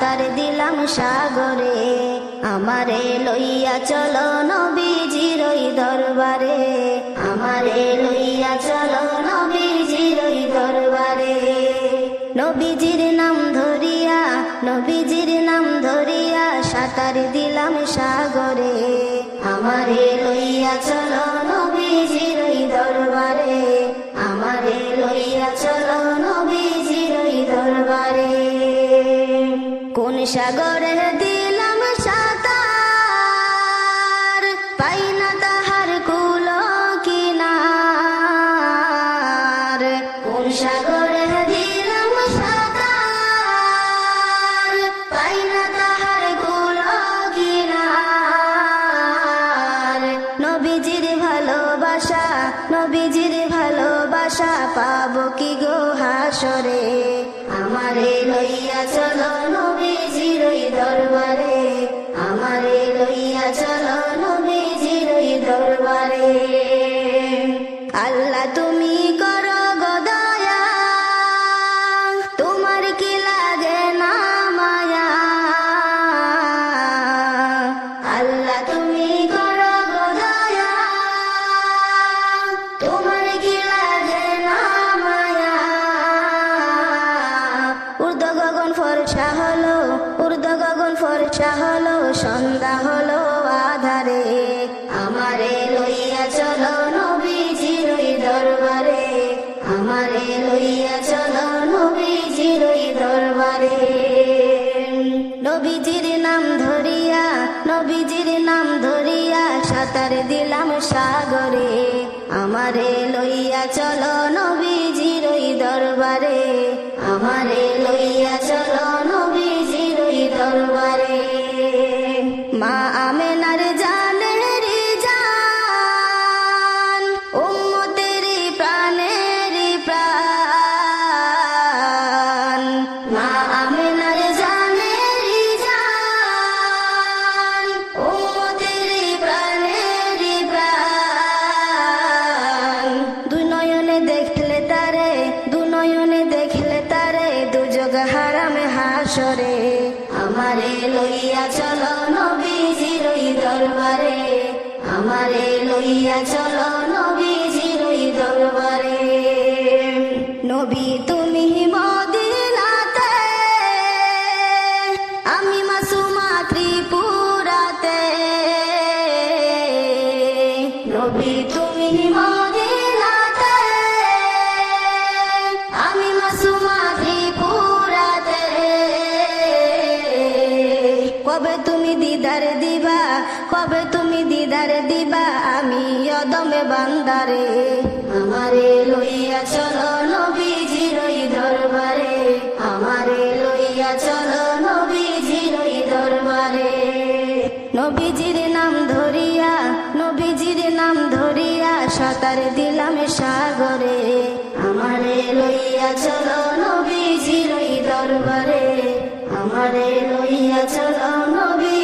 সাঁতার দিলাম সাগরে। আমারে লইয়া চলো নবীজির ওই দরবারে, আমারে লইয়া চলো নবীজির ওই দরবারে। নবীজির নাম ধরিয়া, নবীজির নাম ধরিয়া সাঁতার দিলাম সাগরে। আমারে লইয়া চলো নবীজির ওই দরবারে, আমারে লইয়া চলো নবীজির ওই দরবারে। কোন সাগরে দিলাম সাঁতার, পাই না তাহার কুল কিনার। কোন সাগরে দিলাম সাঁতার, পাই না তাহার কুল কিনার। নবীজির ভালোবাসা, নবীজির ভালোবাসা পাবো কি গো হাসরে। আমারে লইয়া চলো নবীজির ওই দরবারে, আমারে লইয়া চলো নবীজির ওই দরবারে। আল্লাহ তুমি করো গো দয়া, তোমার কি লাগে না মায়া। আল্লাহ তুমি করো গো দয়া, তোমার কি লাগে না মায়া। ঊর্ধ্ব গগন ফর্সা হলো, ঊর্ধ্ব গগন ফর্সা হলো, সন্ধ্যা হলো আধারে। আমারে লইয়া চলো নবীজির ওই দরবারে, আমারে লইয়া চলো নবীজির ওই দরবারে। নবীজির নাম ধরিয়া, নবীজির নাম ধরিয়া সাঁতার দিলাম সাগরে। আমারে লইয়া চলো নবীজির ওই দরবারে, আমারে লইয়া চলো নবীজির ওই দরবারে। মা আমেনার জানের জান, উম্মতের প্রাণের প্রাণ। মা আমেনার জানের জান, উম্মতের প্রাণের প্রাণ। দুই নয়নে দেখলে তারে, দু নয়নে দেখলে তারে, দুযোগ হারামে হাসরে। আমারে লইয়া চলো নবীজির ওই দরবারে, আমারে লইয়া চলো নবীজির ওই দরবারে। নবী তুমি মদিনাতে, আমি মাসুমা ত্রিপুরাতে। নবী তুমি মদিনাতে, আমি মাসুমা ত্রিপুরাতে। কবে তুমি দিদার দিবা, কবে তুমি দিদার দিবা, আমি অদমে বান্দারে। আমারে লইয়া চলো নবীজির ওই দরবারে, আমারে লইয়া চলো নবীজির ওই দরবারে। নবীজির নাম ধরিয়া, নবীজির নাম ধরিয়া সাঁতার দিলাম সাগরে। আমারে লইয়া চলো নবীজির ওই দরবারে, আমারে লইয়া চলো নবী